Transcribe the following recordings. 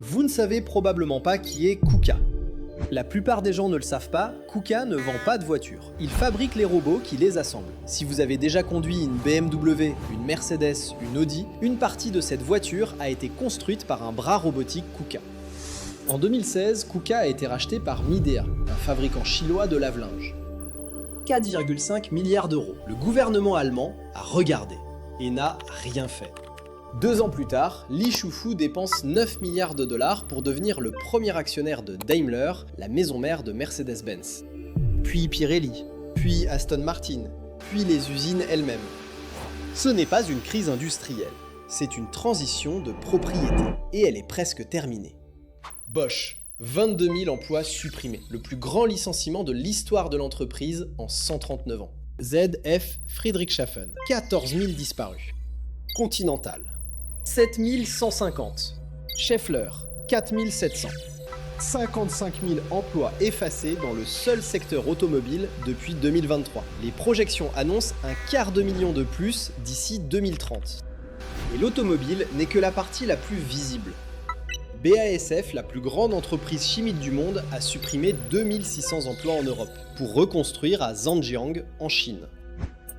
Vous ne savez probablement pas qui est KUKA. La plupart des gens ne le savent pas, KUKA ne vend pas de voitures. Il fabrique les robots qui les assemblent. Si vous avez déjà conduit une BMW, une Mercedes, une Audi, une partie de cette voiture a été construite par un bras robotique KUKA. En 2016, KUKA a été racheté par Midea, un fabricant chinois de lave-linge. 4,5 milliards d'euros. Le gouvernement allemand a regardé et n'a rien fait. 2 ans plus tard, Li Shufu dépense 9 milliards de dollars pour devenir le premier actionnaire de Daimler, la maison mère de Mercedes-Benz. Puis Pirelli, puis Aston Martin, puis les usines elles-mêmes. Ce n'est pas une crise industrielle, c'est une transition de propriété, et elle est presque terminée. Bosch, 22 000 emplois supprimés, le plus grand licenciement de l'histoire de l'entreprise en 139 ans. ZF Friedrichshafen, 14 000 disparus. Continental, 7 150. Schaeffler, 4 700. 55 000 emplois effacés dans le seul secteur automobile depuis 2023. Les projections annoncent un quart de million de plus d'ici 2030. Et l'automobile n'est que la partie la plus visible. BASF, la plus grande entreprise chimique du monde, a supprimé 2600 emplois en Europe pour reconstruire à Zhanjiang, en Chine.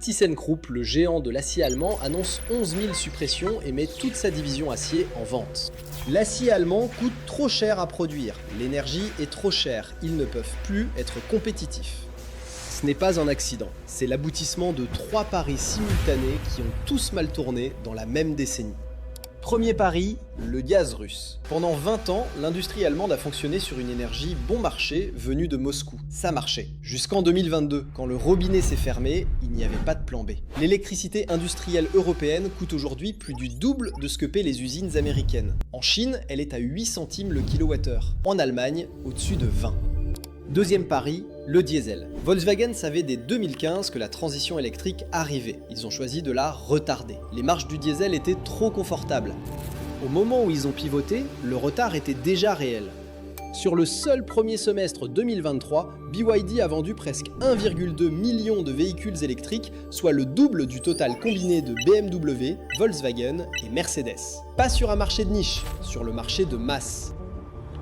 ThyssenKrupp, le géant de l'acier allemand, annonce 11 000 suppressions et met toute sa division acier en vente. L'acier allemand coûte trop cher à produire, l'énergie est trop chère, ils ne peuvent plus être compétitifs. Ce n'est pas un accident, c'est l'aboutissement de 3 paris simultanés qui ont tous mal tourné dans la même décennie. Premier pari, le gaz russe. Pendant 20 ans, l'industrie allemande a fonctionné sur une énergie bon marché venue de Moscou. Ça marchait. Jusqu'en 2022, quand le robinet s'est fermé, il n'y avait pas de plan B. L'électricité industrielle européenne coûte aujourd'hui plus du double de ce que paient les usines américaines. En Chine, elle est à 8 centimes le kilowattheure. En Allemagne, au-dessus de 20. Deuxième pari, le diesel. Volkswagen savait dès 2015 que la transition électrique arrivait. Ils ont choisi de la retarder. Les marges du diesel étaient trop confortables. Au moment où ils ont pivoté, le retard était déjà réel. Sur le seul premier semestre 2023, BYD a vendu presque 1,2 million de véhicules électriques, soit le double du total combiné de BMW, Volkswagen et Mercedes. Pas sur un marché de niche, sur le marché de masse.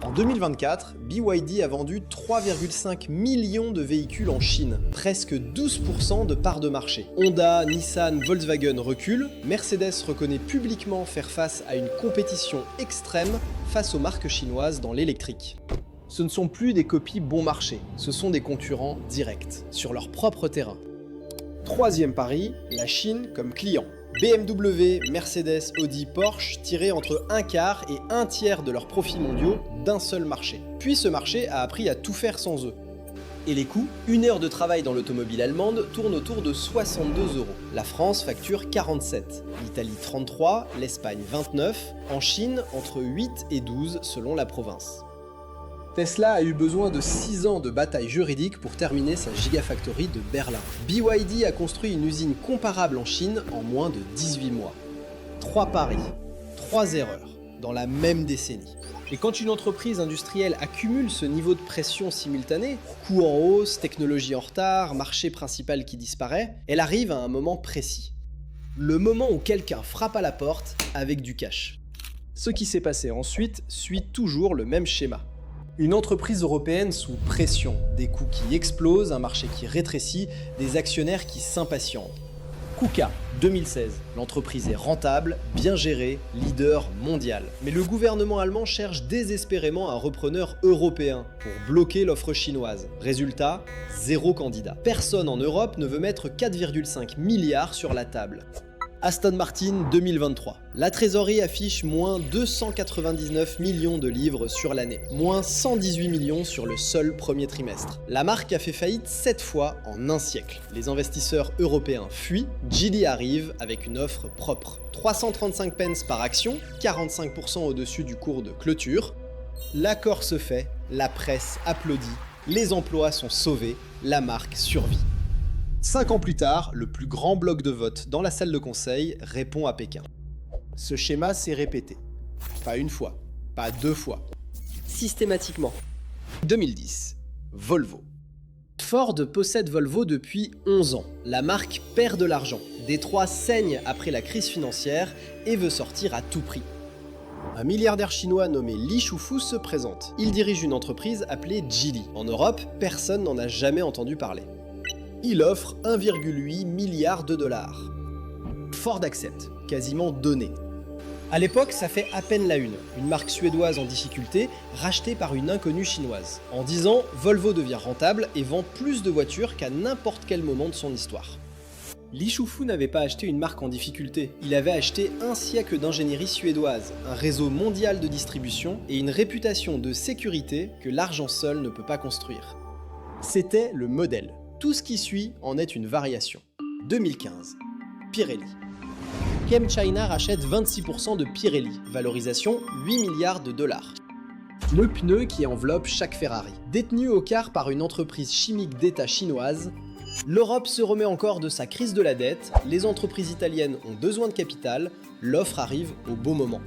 En 2024, BYD a vendu 3,5 millions de véhicules en Chine, presque 12% de part de marché. Honda, Nissan, Volkswagen reculent, Mercedes reconnaît publiquement faire face à une compétition extrême face aux marques chinoises dans l'électrique. Ce ne sont plus des copies bon marché, ce sont des concurrents directs, sur leur propre terrain. Troisième pari, la Chine comme client. BMW, Mercedes, Audi, Porsche tiraient entre un quart et un tiers de leurs profits mondiaux d'un seul marché. Puis ce marché a appris à tout faire sans eux. Et les coûts? 1 heure de travail dans l'automobile allemande tourne autour de 62 €. La France facture 47, l'Italie 33, l'Espagne 29, en Chine entre 8 et 12 selon la province. Tesla a eu besoin de 6 ans de bataille juridique pour terminer sa Gigafactory de Berlin. BYD a construit une usine comparable en Chine en moins de 18 mois. 3 paris, 3 erreurs, dans la même décennie. Et quand une entreprise industrielle accumule ce niveau de pression simultané, coûts en hausse, technologie en retard, marché principal qui disparaît, elle arrive à un moment précis. Le moment où quelqu'un frappe à la porte avec du cash. Ce qui s'est passé ensuite suit toujours le même schéma. Une entreprise européenne sous pression, des coûts qui explosent, un marché qui rétrécit, des actionnaires qui s'impatientent. KUKA, 2016. L'entreprise est rentable, bien gérée, leader mondial. Mais le gouvernement allemand cherche désespérément un repreneur européen pour bloquer l'offre chinoise. Résultat, 0 candidat. Personne en Europe ne veut mettre 4,5 milliards sur la table. Aston Martin 2023. La trésorerie affiche moins 299 millions de livres sur l'année, moins 118 millions sur le seul premier trimestre. La marque a fait faillite 7 fois en un siècle. Les investisseurs européens fuient, Geely arrive avec une offre propre. 335 pence par action, 45% au-dessus du cours de clôture. L'accord se fait, la presse applaudit, les emplois sont sauvés, la marque survit. 5 ans plus tard, le plus grand bloc de vote dans la salle de conseil répond à Pékin. Ce schéma s'est répété. Pas une fois, pas 2 fois. Systématiquement. 2010. Volvo. Ford possède Volvo depuis 11 ans. La marque perd de l'argent. Détroit saigne après la crise financière et veut sortir à tout prix. Un milliardaire chinois nommé Li Shufu se présente. Il dirige une entreprise appelée Geely. En Europe, personne n'en a jamais entendu parler. Il offre 1,8 milliard de dollars. Ford accepte, quasiment donné. À l'époque, ça fait à peine la une marque suédoise en difficulté, rachetée par une inconnue chinoise. En 10 ans, Volvo devient rentable et vend plus de voitures qu'à n'importe quel moment de son histoire. Li Shufu n'avait pas acheté une marque en difficulté, il avait acheté un siècle d'ingénierie suédoise, un réseau mondial de distribution et une réputation de sécurité que l'argent seul ne peut pas construire. C'était le modèle. Tout ce qui suit en est une variation. 2015. Pirelli. ChemChina rachète 26% de Pirelli, valorisation 8 milliards de dollars. Le pneu qui enveloppe chaque Ferrari. Détenu au quart par une entreprise chimique d'État chinoise, l'Europe se remet encore de sa crise de la dette, les entreprises italiennes ont besoin de capital, l'offre arrive au bon moment.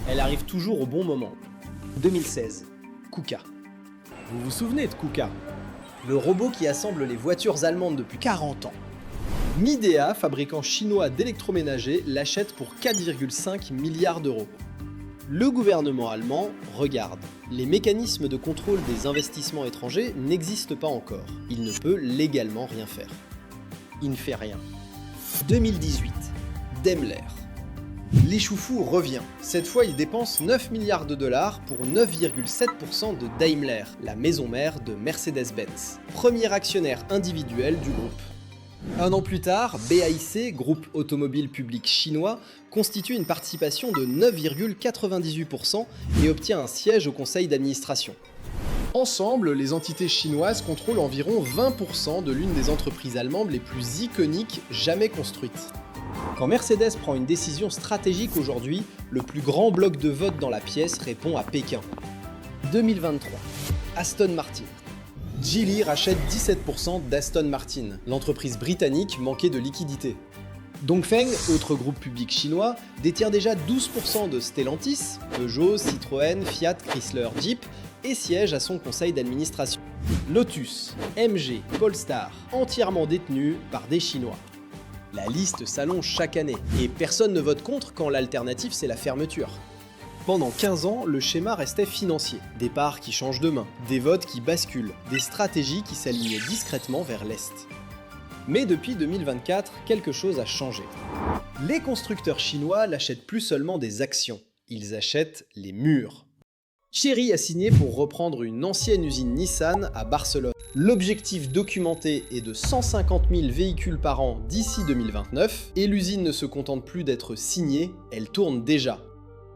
Elle arrive toujours au bon moment. 2016. KUKA. Vous vous souvenez de KUKA? Le robot qui assemble les voitures allemandes depuis 40 ans. Midea, fabricant chinois d'électroménager, l'achète pour 4,5 milliards d'euros. Le gouvernement allemand regarde. Les mécanismes de contrôle des investissements étrangers n'existent pas encore. Il ne peut légalement rien faire. Il ne fait rien. 2018. Daimler. Li Shufu revient. Cette fois, il dépense 9 milliards de dollars pour 9,7% de Daimler, la maison mère de Mercedes-Benz. Premier actionnaire individuel du groupe. Un an plus tard, BAIC, groupe automobile public chinois, constitue une participation de 9,98% et obtient un siège au conseil d'administration. Ensemble, les entités chinoises contrôlent environ 20% de l'une des entreprises allemandes les plus iconiques jamais construites. Quand Mercedes prend une décision stratégique aujourd'hui, le plus grand bloc de vote dans la pièce répond à Pékin. 2023. Aston Martin. Geely rachète 17% d'Aston Martin, l'entreprise britannique manquait de liquidité. Dongfeng, autre groupe public chinois, détient déjà 12% de Stellantis, Peugeot, Citroën, Fiat, Chrysler, Jeep, et siège à son conseil d'administration. Lotus, MG, Polestar, entièrement détenus par des Chinois. La liste s'allonge chaque année, et personne ne vote contre quand l'alternative c'est la fermeture. Pendant 15 ans, le schéma restait financier. Des parts qui changent de main, des votes qui basculent, des stratégies qui s'alignaient discrètement vers l'Est. Mais depuis 2024, quelque chose a changé. Les constructeurs chinois n'achètent plus seulement des actions, ils achètent les murs. Chery a signé pour reprendre une ancienne usine Nissan à Barcelone. L'objectif documenté est de 150 000 véhicules par an d'ici 2029, et l'usine ne se contente plus d'être signée, elle tourne déjà.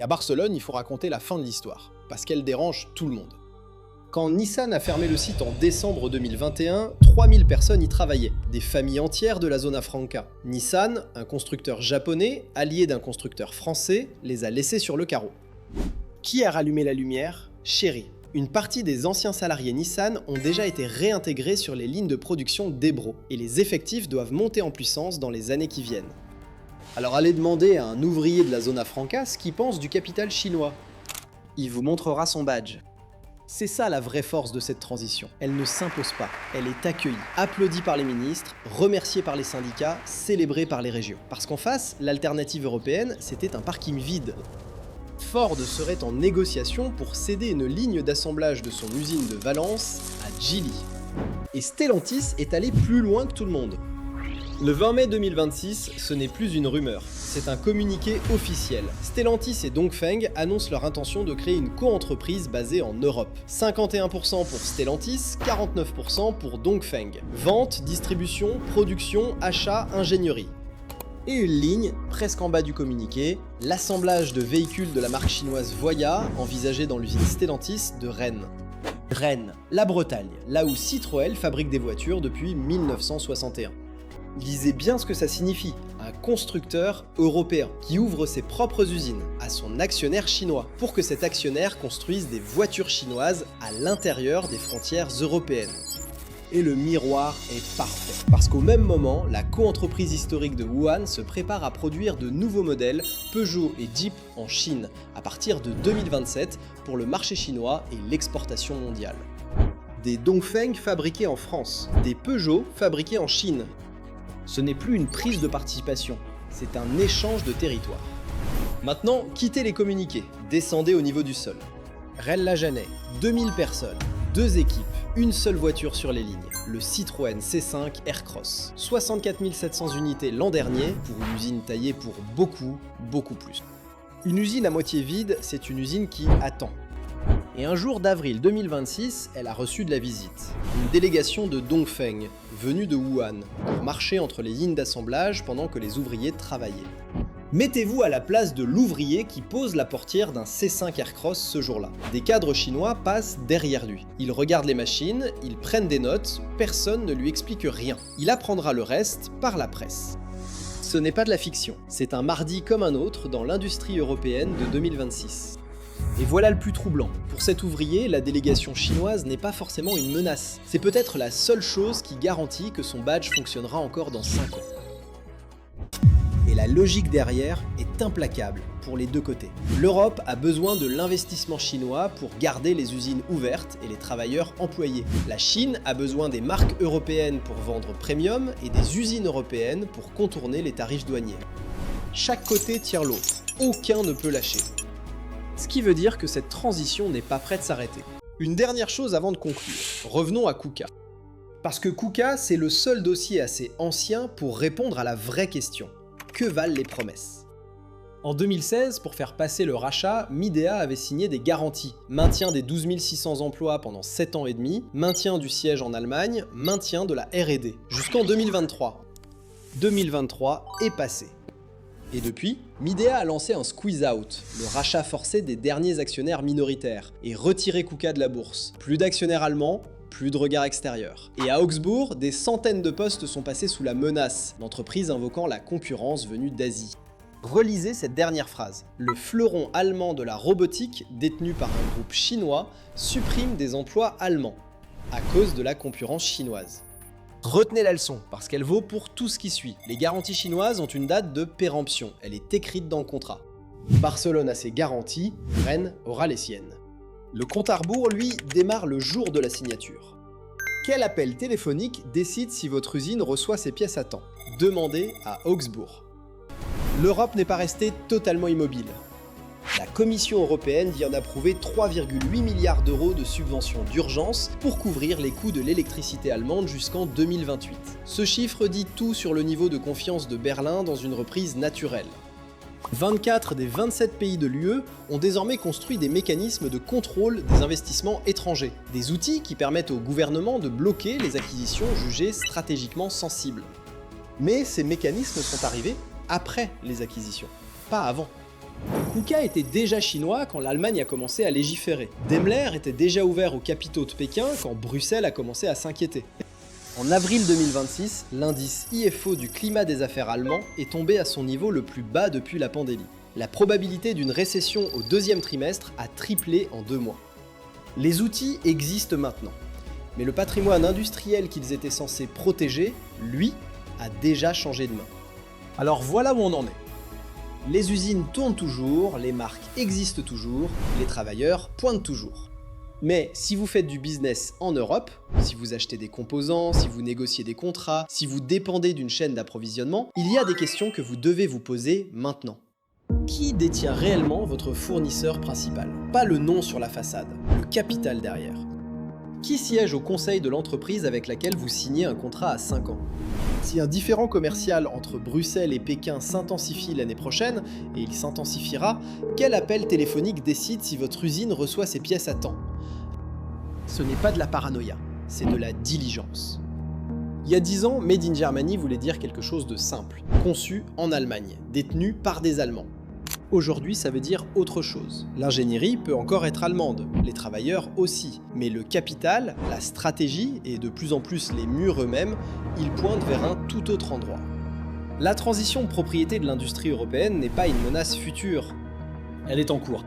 À Barcelone, il faut raconter la fin de l'histoire, parce qu'elle dérange tout le monde. Quand Nissan a fermé le site en décembre 2021, 3000 personnes y travaillaient, des familles entières de la Zona Franca. Nissan, un constructeur japonais, allié d'un constructeur français, les a laissés sur le carreau. Qui a rallumé la lumière? Chery. Une partie des anciens salariés Nissan ont déjà été réintégrés sur les lignes de production d'Ebro, et les effectifs doivent monter en puissance dans les années qui viennent. Alors allez demander à un ouvrier de la Zona Franca ce qu'il pense du capital chinois. Il vous montrera son badge. C'est ça la vraie force de cette transition. Elle ne s'impose pas, elle est accueillie, applaudie par les ministres, remerciée par les syndicats, célébrée par les régions. Parce qu'en face, l'alternative européenne, c'était un parking vide. Ford serait en négociation pour céder une ligne d'assemblage de son usine de Valence à Geely. Et Stellantis est allé plus loin que tout le monde. Le 20 mai 2026, ce n'est plus une rumeur, c'est un communiqué officiel. Stellantis et Dongfeng annoncent leur intention de créer une co-entreprise basée en Europe. 51% pour Stellantis, 49% pour Dongfeng. Vente, distribution, production, achat, ingénierie. Et une ligne, presque en bas du communiqué, l'assemblage de véhicules de la marque chinoise Voya, envisagé dans l'usine Stellantis de Rennes. Rennes, la Bretagne, là où Citroën fabrique des voitures depuis 1961. Lisez bien ce que ça signifie, un constructeur européen qui ouvre ses propres usines à son actionnaire chinois pour que cet actionnaire construise des voitures chinoises à l'intérieur des frontières européennes. Et le miroir est parfait, parce qu'au même moment, la co-entreprise historique de Wuhan se prépare à produire de nouveaux modèles Peugeot et Jeep en Chine à partir de 2027 pour le marché chinois et l'exportation mondiale. Des Dongfeng fabriqués en France, des Peugeot fabriqués en Chine. Ce n'est plus une prise de participation, c'est un échange de territoire. Maintenant, quittez les communiqués, descendez au niveau du sol. Rennes-la-Janet, 2000 personnes, 2 équipes, une seule voiture sur les lignes, le Citroën C5 Aircross. 64 700 unités l'an dernier, pour une usine taillée pour beaucoup plus. Une usine à moitié vide, c'est une usine qui attend. Et un jour d'avril 2026, elle a reçu de la visite. Une délégation de Dongfeng, venue de Wuhan, pour marcher entre les lignes d'assemblage pendant que les ouvriers travaillaient. Mettez-vous à la place de l'ouvrier qui pose la portière d'un C5 Aircross ce jour-là. Des cadres chinois passent derrière lui. Ils regardent les machines, ils prennent des notes, personne ne lui explique rien. Il apprendra le reste par la presse. Ce n'est pas de la fiction, c'est un mardi comme un autre dans l'industrie européenne de 2026. Et voilà le plus troublant. Pour cet ouvrier, la délégation chinoise n'est pas forcément une menace. C'est peut-être la seule chose qui garantit que son badge fonctionnera encore dans 5 ans. Et la logique derrière est implacable pour les deux côtés. L'Europe a besoin de l'investissement chinois pour garder les usines ouvertes et les travailleurs employés. La Chine a besoin des marques européennes pour vendre premium et des usines européennes pour contourner les tarifs douaniers. Chaque côté tire l'autre, aucun ne peut lâcher. Ce qui veut dire que cette transition n'est pas prête de s'arrêter. Une dernière chose avant de conclure, revenons à KUKA. Parce que KUKA, c'est le seul dossier assez ancien pour répondre à la vraie question. Que valent les promesses? En 2016, pour faire passer le rachat, Midea avait signé des garanties. Maintien des 12 600 emplois pendant 7 ans et demi, maintien du siège en Allemagne, maintien de la R&D. Jusqu'en 2023. 2023 est passé. Et depuis, Midea a lancé un squeeze-out, le rachat forcé des derniers actionnaires minoritaires, et retiré KUKA de la bourse. Plus d'actionnaires allemands, plus de regard extérieur. Et à Augsbourg, des centaines de postes sont passés sous la menace, l'entreprise invoquant la concurrence venue d'Asie. Relisez cette dernière phrase. Le fleuron allemand de la robotique, détenu par un groupe chinois, supprime des emplois allemands, à cause de la concurrence chinoise. Retenez la leçon, parce qu'elle vaut pour tout ce qui suit. Les garanties chinoises ont une date de péremption, elle est écrite dans le contrat. Barcelone a ses garanties, Rennes aura les siennes. Le compte à rebours, lui, démarre le jour de la signature. Quel appel téléphonique décide si votre usine reçoit ses pièces à temps? Demandez à Augsbourg. L'Europe n'est pas restée totalement immobile. La Commission européenne vient d'approuver 3,8 milliards d'euros de subventions d'urgence pour couvrir les coûts de l'électricité allemande jusqu'en 2028. Ce chiffre dit tout sur le niveau de confiance de Berlin dans une reprise naturelle. 24 des 27 pays de l'UE ont désormais construit des mécanismes de contrôle des investissements étrangers, des outils qui permettent au gouvernement de bloquer les acquisitions jugées stratégiquement sensibles. Mais ces mécanismes sont arrivés après les acquisitions, pas avant. KUKA était déjà chinois quand l'Allemagne a commencé à légiférer. Daimler était déjà ouvert aux capitaux de Pékin quand Bruxelles a commencé à s'inquiéter. En avril 2026, l'indice IFO du climat des affaires allemand est tombé à son niveau le plus bas depuis la pandémie. La probabilité d'une récession au deuxième trimestre a triplé en 2 mois. Les outils existent maintenant, mais le patrimoine industriel qu'ils étaient censés protéger, lui, a déjà changé de main. Alors voilà où on en est. Les usines tournent toujours, les marques existent toujours, les travailleurs pointent toujours. Mais si vous faites du business en Europe, si vous achetez des composants, si vous négociez des contrats, si vous dépendez d'une chaîne d'approvisionnement, il y a des questions que vous devez vous poser maintenant. Qui détient réellement votre fournisseur principal? Pas le nom sur la façade, le capital derrière. Qui siège au conseil de l'entreprise avec laquelle vous signez un contrat à 5 ans? Si un différend commercial entre Bruxelles et Pékin s'intensifie l'année prochaine, et il s'intensifiera, quel appel téléphonique décide si votre usine reçoit ses pièces à temps? Ce n'est pas de la paranoïa, c'est de la diligence. Il y a 10 ans, Made in Germany voulait dire quelque chose de simple, conçu en Allemagne, détenu par des Allemands. Aujourd'hui, ça veut dire autre chose. L'ingénierie peut encore être allemande, les travailleurs aussi, mais le capital, la stratégie et de plus en plus les murs eux-mêmes, ils pointent vers un tout autre endroit. La transition de propriété de l'industrie européenne n'est pas une menace future, elle est en cours.